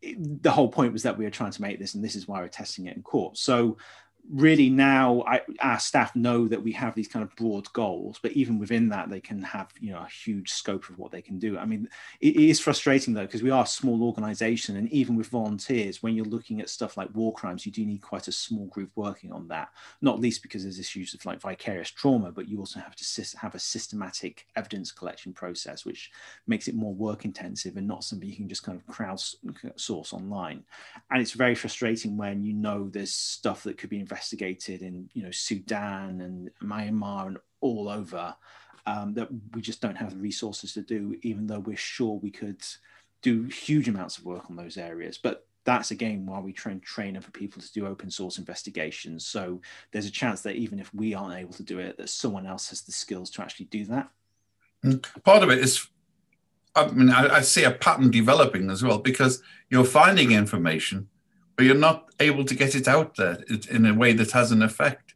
the whole point was that we were trying to make this, and this is why we're testing it in court. So really now our staff know that we have these kind of broad goals, but even within that, they can have, you know, a huge scope of what they can do. I mean, it is frustrating though, because we are a small organization, and even with volunteers, when you're looking at stuff like war crimes, you do need quite a small group working on that, not least because there's issues of like vicarious trauma, but you also have to have a systematic evidence collection process, which makes it more work intensive and not something you can just kind of crowdsource online. And it's very frustrating when you know there's stuff that could be investigated in, you know, Sudan and Myanmar and all over, that we just don't have the resources to do, even though we're sure we could do huge amounts of work on those areas. But that's again why we train other people to do open source investigations. So there's a chance that even if we aren't able to do it, that someone else has the skills to actually do that. Part of it is, I mean, I see a pattern developing as well, because you're finding information, but you're not able to get it out there in a way that has an effect.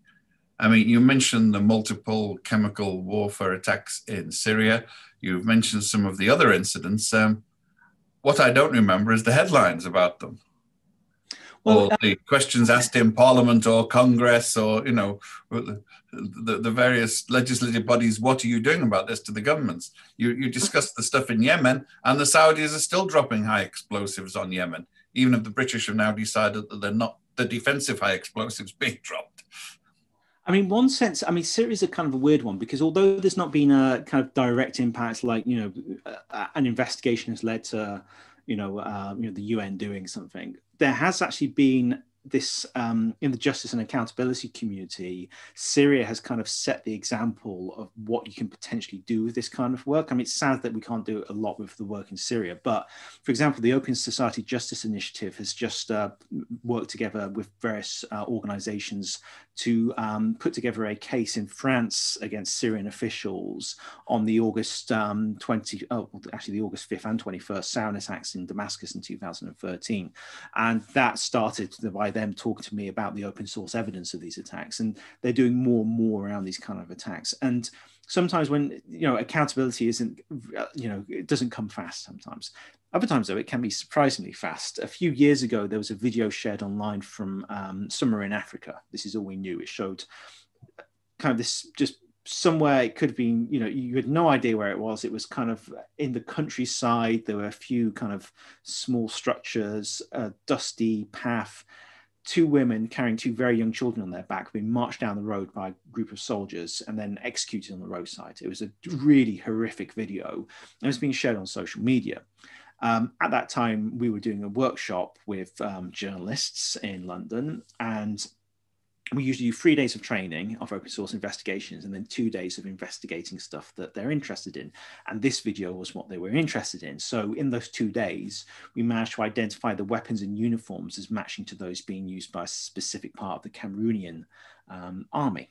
I mean, you mentioned the multiple chemical warfare attacks in Syria. You've mentioned some of the other incidents. What I don't remember is the headlines about them. Well, or the questions asked in Parliament or Congress, or, you know, the various legislative bodies. What are you doing about this to the governments? You discussed the stuff in Yemen, and the Saudis are still dropping high explosives on Yemen, even if the British have now decided that they're not the defensive high explosives being dropped. I mean, one sense, I mean, Syria is a kind of a weird one because although there's not been a kind of direct impact, like, an investigation has led to, the UN doing something, there has actually been this, in the justice and accountability community, Syria has kind of set the example of what you can potentially do with this kind of work. I mean, it's sad that we can't do a lot with the work in Syria, but for example, the Open Society Justice Initiative has just worked together with various organizations to put together a case in France against Syrian officials on the August the August 5th and 21st sarin attacks in Damascus in 2013. And that started by them talking to me about the open source evidence of these attacks. And they're doing more and more around these kind of attacks. And sometimes when, accountability isn't, it doesn't come fast sometimes. Other times, though, it can be surprisingly fast. A few years ago, there was a video shared online from somewhere in Africa. This is all we knew. It showed kind of this just somewhere, it could have been, you had no idea where it was. It was kind of in the countryside. There were a few kind of small structures, a dusty path, two women carrying two very young children on their back being marched down the road by a group of soldiers and then executed on the roadside. It was a really horrific video. And it was being shared on social media. At that time, we were doing a workshop with journalists in London, and we usually do 3 days of training of open source investigations and then 2 days of investigating stuff that they're interested in. And this video was what they were interested in. So in those 2 days, we managed to identify the weapons and uniforms as matching to those being used by a specific part of the Cameroonian army.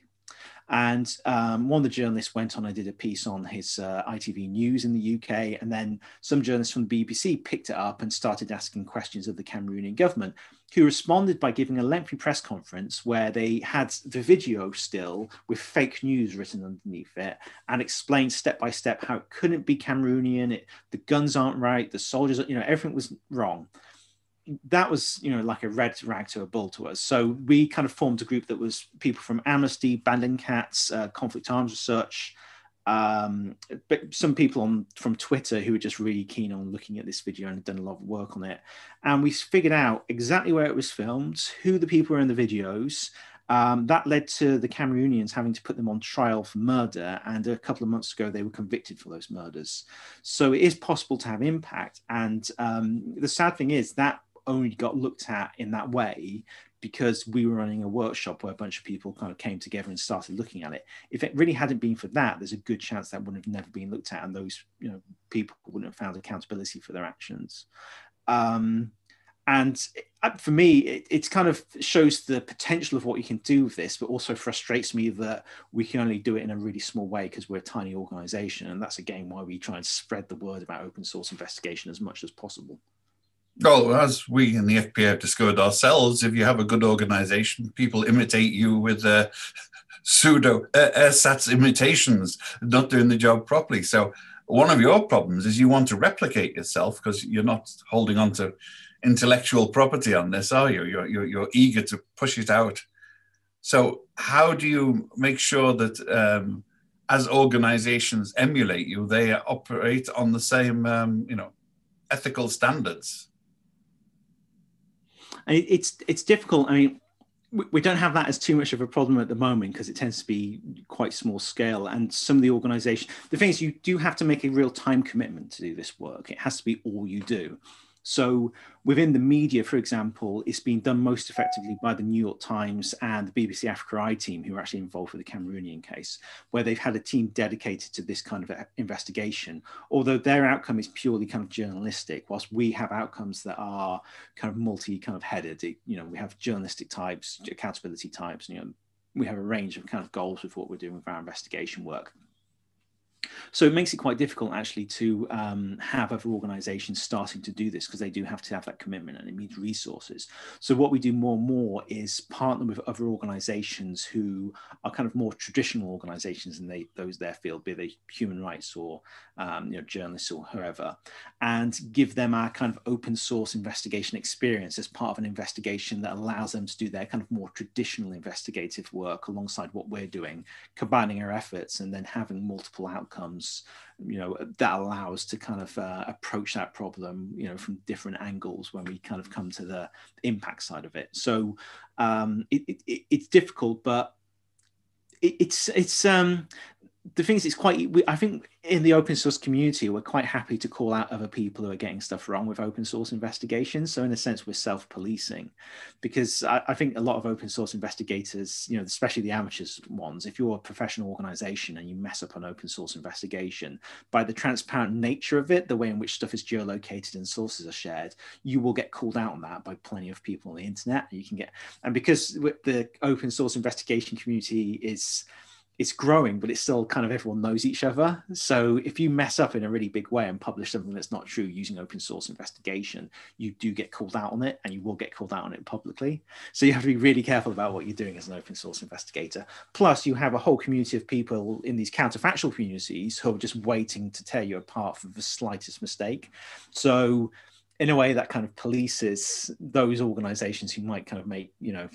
And one of the journalists went on and did a piece on his ITV News in the UK. And then some journalists from the BBC picked it up and started asking questions of the Cameroonian government, who responded by giving a lengthy press conference where they had the video still with fake news written underneath it and explained step by step how it couldn't be Cameroonian, the guns aren't right, the soldiers, everything was wrong. That was, like a red rag to a bull to us. So we kind of formed a group that was people from Amnesty, Bellingcat, Conflict Arms Research, but some people from Twitter who were just really keen on looking at this video and had done a lot of work on it. And we figured out exactly where it was filmed, who the people were in the videos. That led to the Cameroonians having to put them on trial for murder. And a couple of months ago, they were convicted for those murders. So it is possible to have impact. And the sad thing is that only got looked at in that way because we were running a workshop where a bunch of people kind of came together and started looking at it. If it really hadn't been for that, there's a good chance that would have never been looked at, and those people wouldn't have found accountability for their actions. And for me, it kind of shows the potential of what you can do with this, but also frustrates me that we can only do it in a really small way because we're a tiny organization. And that's again why we try and spread the word about open source investigation as much as possible. Well, as we in the FPA have discovered ourselves, if you have a good organization, people imitate you with pseudo ersatz imitations, not doing the job properly. So one of your problems is you want to replicate yourself because you're not holding on to intellectual property on this, are you? You're eager to push it out. So how do you make sure that as organizations emulate you, they operate on the same, ethical standards? It's difficult. I mean, we don't have that as too much of a problem at the moment because it tends to be quite small scale. And some of the organizations, the thing is, you do have to make a real time commitment to do this work. It has to be all you do. So within the media, for example, it's been done most effectively by the New York Times and the BBC Africa Eye team, who are actually involved with the Cameroonian case, where they've had a team dedicated to this kind of investigation, although their outcome is purely kind of journalistic, whilst we have outcomes that are kind of multi-headed. We have journalistic types, accountability types, we have a range of kind of goals with what we're doing with our investigation work. So it makes it quite difficult actually to have other organizations starting to do this because they do have to have that commitment and it needs resources. So what we do more and more is partner with other organizations who are kind of more traditional organizations in their field, be they human rights or journalists or whoever, and give them our kind of open source investigation experience as part of an investigation that allows them to do their kind of more traditional investigative work alongside what we're doing, combining our efforts and then having multiple outcomes, that allow us to kind of approach that problem, from different angles when we kind of come to the impact side of it. So it's difficult, but it's the thing is, it's quite, I think in the open source community, we're quite happy to call out other people who are getting stuff wrong with open source investigations. So in a sense, we're self-policing, because I think a lot of open source investigators, you know, especially the amateurs ones, if you're a professional organization and you mess up an open source investigation, by the transparent nature of it, the way in which stuff is geolocated and sources are shared, you will get called out on that by plenty of people on the internet. You can get, and because the open source investigation community is, it's growing, but it's still kind of everyone knows each other. So if you mess up in a really big way and publish something that's not true using open source investigation, you do get called out on it, and you will get called out on it publicly. So you have to be really careful about what you're doing as an open source investigator. Plus, you have a whole community of people in these counterfactual communities who are just waiting to tear you apart for the slightest mistake. So in a way, that kind of polices those organizations who might kind of make, you know,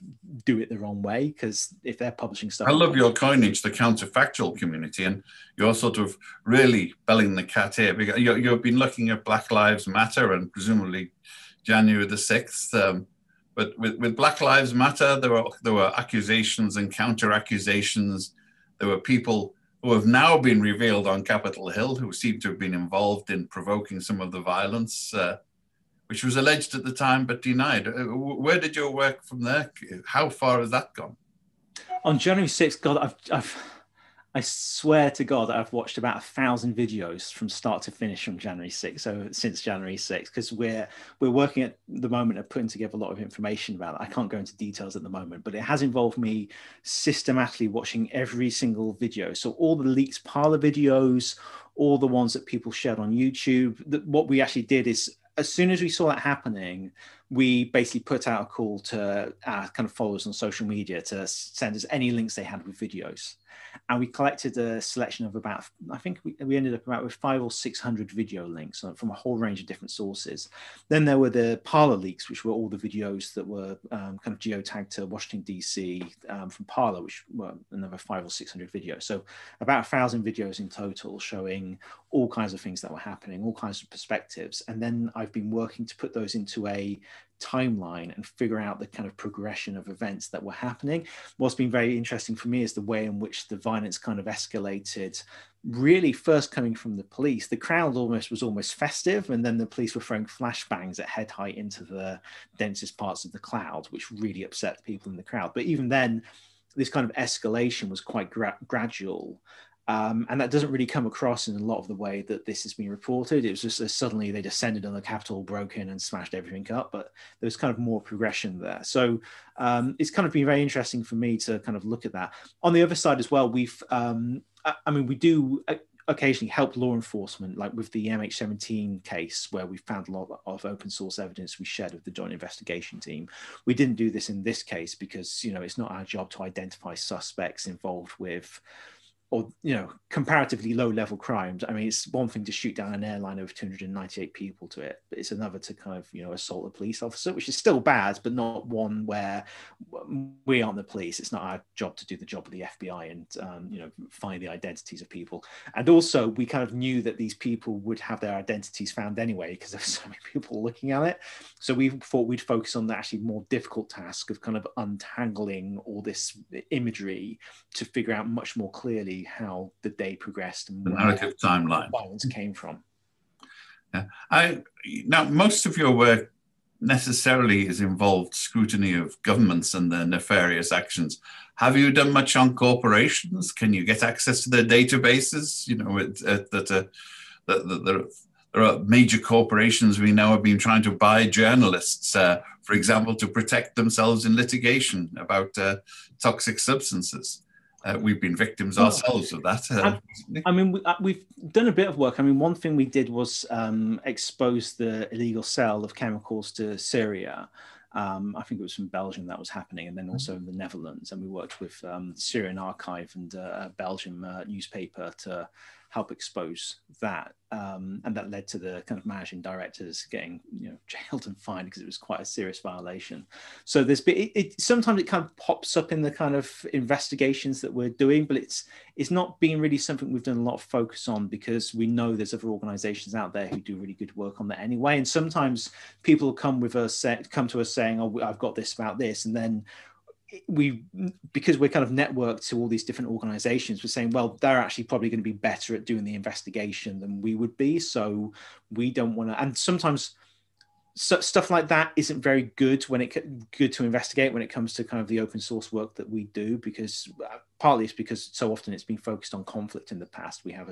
do it the wrong way, because if they're publishing stuff. I love your coinage, the counterfactual community, and you're sort of really belling the cat here, because you've been looking at Black Lives Matter and presumably January the 6th. But with Black Lives Matter, there were accusations and counter accusations. There were people who have now been revealed on Capitol Hill who seem to have been involved in provoking some of the violence, which was alleged at the time but denied. Where did your work from there? How far has that gone? On January 6th, God, I swear to God, I've watched about 1,000 videos from start to finish from January 6th. So since January 6th, because we're working at the moment at putting together a lot of information about it. I can't go into details at the moment, but it has involved me systematically watching every single video. So all the leaked Parler videos, all the ones that people shared on YouTube. What we actually did is, as soon as we saw that happening, we basically put out a call to our kind of followers on social media to send us any links they had with videos. And we collected a selection of about, I think we ended up about with 500 or 600 video links from a whole range of different sources. Then there were the Parler leaks, which were all the videos that were kind of geotagged to Washington, DC from Parler, which were another 500 or 600 videos. So about 1,000 videos in total showing all kinds of things that were happening, all kinds of perspectives. And then I've been working to put those into a timeline and figure out the kind of progression of events that were happening. What's been very interesting for me is the way in which the violence kind of escalated, really first coming from the police. The crowd was almost festive, and then the police were throwing flashbangs at head height into the densest parts of the cloud, which really upset the people in the crowd. But even then, this kind of escalation was quite gradual. And that doesn't really come across in a lot of the way that this has been reported. It was just suddenly they descended on the Capitol, broke in and smashed everything up, but there was kind of more progression there. So it's kind of been very interesting for me to kind of look at that. On the other side as well, we've, I mean, we do occasionally help law enforcement, like with the MH17 case, where we found a lot of open source evidence we shared with the joint investigation team. We didn't do this in this case because, you know, it's not our job to identify suspects involved with, or, you know, comparatively low level crimes. I mean, it's one thing to shoot down an airline of 298 people to it, but it's another to kind of, you know, assault a police officer, which is still bad, but not one where we aren't the police. It's not our job to do the job of the FBI and, you know, find the identities of people. And also we kind of knew that these people would have their identities found anyway, because there's so many people looking at it. So we thought we'd focus on the actually more difficult task of kind of untangling all this imagery to figure out much more clearly how the day progressed and the where narrative timeline violence came from. Yeah. Now, most of your work necessarily is involved scrutiny of governments and their nefarious actions. Have you done much on corporations? Can you get access to their databases? You know, there are major corporations we know have been trying to buy journalists, for example, to protect themselves in litigation about toxic substances. We've been victims ourselves of that. I mean, we've done a bit of work. I mean, one thing we did was expose the illegal sale of chemicals to Syria. I think it was from Belgium that was happening, and then also in the Netherlands. And we worked with the Syrian Archive and a Belgian newspaper to help expose that. And that led to the kind of managing directors getting, you know, jailed and fined because it was quite a serious violation. So there's sometimes it kind of pops up in the kind of investigations that we're doing, but it's not been really something we've done a lot of focus on, because we know there's other organizations out there who do really good work on that anyway. And sometimes people come to us saying, oh, I've got this about this, and then because we're kind of networked to all these different organizations, we're saying, well, they're actually probably going to be better at doing the investigation than we would be. So we don't want to, and sometimes stuff like that isn't very good good to investigate when it comes to kind of the open source work that we do, because partly it's because so often it's been focused on conflict in the past. We're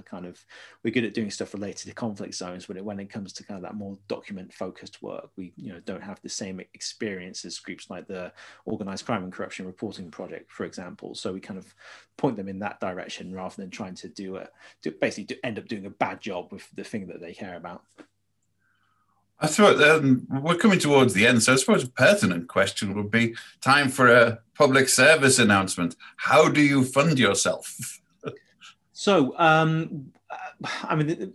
good at doing stuff related to conflict zones, but when it comes to kind of that more document focused work, we don't have the same experience as groups like the Organized Crime and Corruption Reporting Project, for example. So we kind of point them in that direction rather than trying to end up doing a bad job with the thing that they care about. I thought we're coming towards the end, so I suppose a pertinent question would be time for a public service announcement. How do you fund yourself? So,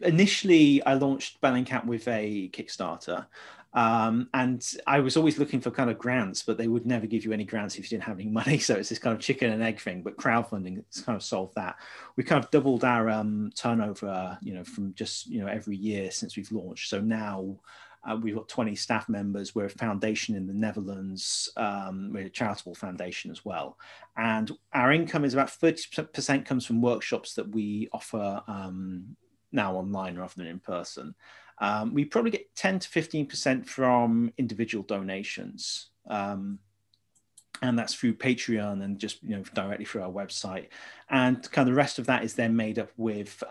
initially I launched Bellingcat with a Kickstarter, and I was always looking for kind of grants, but they would never give you any grants if you didn't have any money. So it's this kind of chicken and egg thing, but crowdfunding has kind of solved that. We kind of doubled our turnover, from just, every year since we've launched. So now we've got 20 staff members. We're a foundation in the Netherlands. We're a charitable foundation as well. And our income is about 30% comes from workshops that we offer now online rather than in person. We probably get 10 to 15% from individual donations. And that's through Patreon and just directly through our website. And kind of the rest of that is then made up with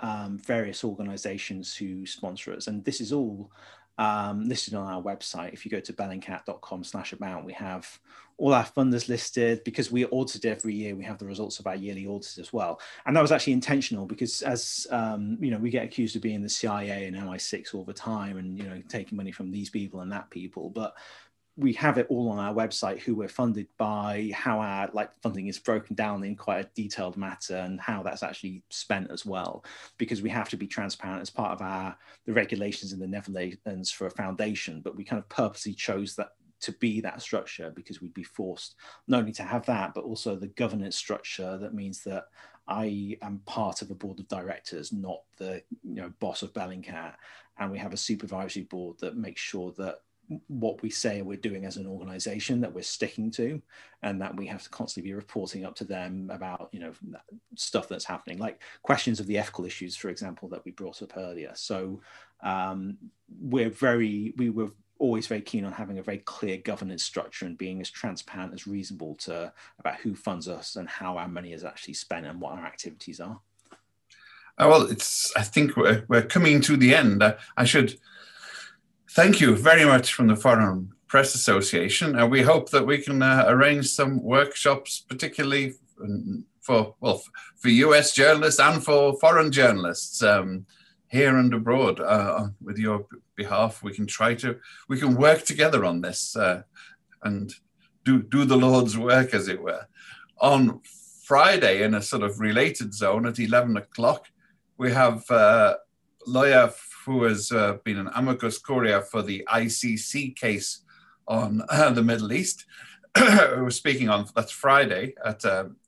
various organizations who sponsor us. And this is all listed on our website. If you go to bellingcat.com/about, we have all our funders listed. Because we audit every year, we have the results of our yearly audits as well. And that was actually intentional, because as we get accused of being the CIA and MI6 all the time, and taking money from these people and that people, but we have it all on our website, who we're funded by, how our funding is broken down in quite a detailed matter, and how that's actually spent as well, because we have to be transparent as part of the regulations in the Netherlands for a foundation. But we kind of purposely chose that to be that structure, because we'd be forced not only to have that, but also the governance structure. That means that I am part of a board of directors, not the boss of Bellingcat, and we have a supervisory board that makes sure that what we say we're doing as an organization, that we're sticking to, and that we have to constantly be reporting up to them about stuff that's happening, like questions of the ethical issues, for example, that we brought up earlier. So we were always very keen on having a very clear governance structure and being as transparent as reasonable about who funds us and how our money is actually spent and what our activities are. Well, I think we're coming to the end. I should thank you very much from the Foreign Press Association. We hope that we can arrange some workshops, particularly for US journalists and for foreign journalists here and abroad. With your behalf, we can work together on this and do the Lord's work, as it were. On Friday, in a sort of related zone at 11 o'clock, we have a lawyer who has been an amicus curiae for the ICC case on the Middle East, who was speaking on, that's Friday at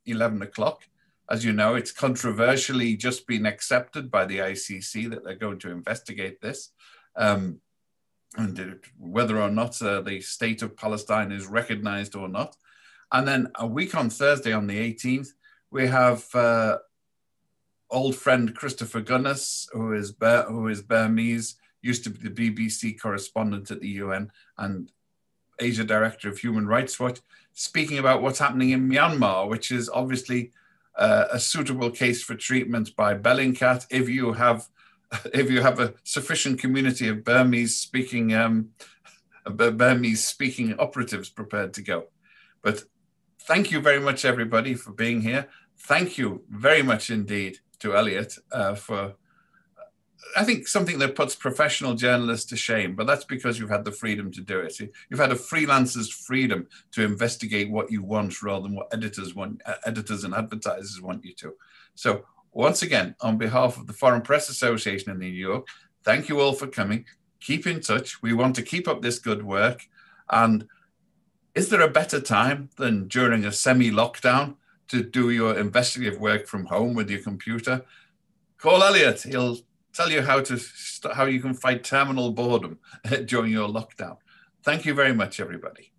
11 o'clock. As you know, it's controversially just been accepted by the ICC that they're going to investigate this, and whether or not the state of Palestine is recognized or not. And then a week on Thursday, on the 18th, we have old friend Christopher Gunness, who is Burmese, used to be the BBC correspondent at the UN and Asia Director of Human Rights Watch, speaking about what's happening in Myanmar, which is obviously a suitable case for treatment by Bellingcat if you have a sufficient community of Burmese speaking operatives prepared to go. But thank you very much, everybody, for being here. Thank you very much indeed to Eliot for, I think, something that puts professional journalists to shame, but that's because you've had the freedom to do it. You've had a freelancer's freedom to investigate what you want rather than what editors and advertisers want you to. So once again, on behalf of the Foreign Press Association in New York, thank you all for coming. Keep in touch. We want to keep up this good work. And is there a better time than during a semi-lockdown to do your investigative work from home with your computer? Call Eliot. He'll tell you how you can fight terminal boredom during your lockdown. Thank you very much, everybody.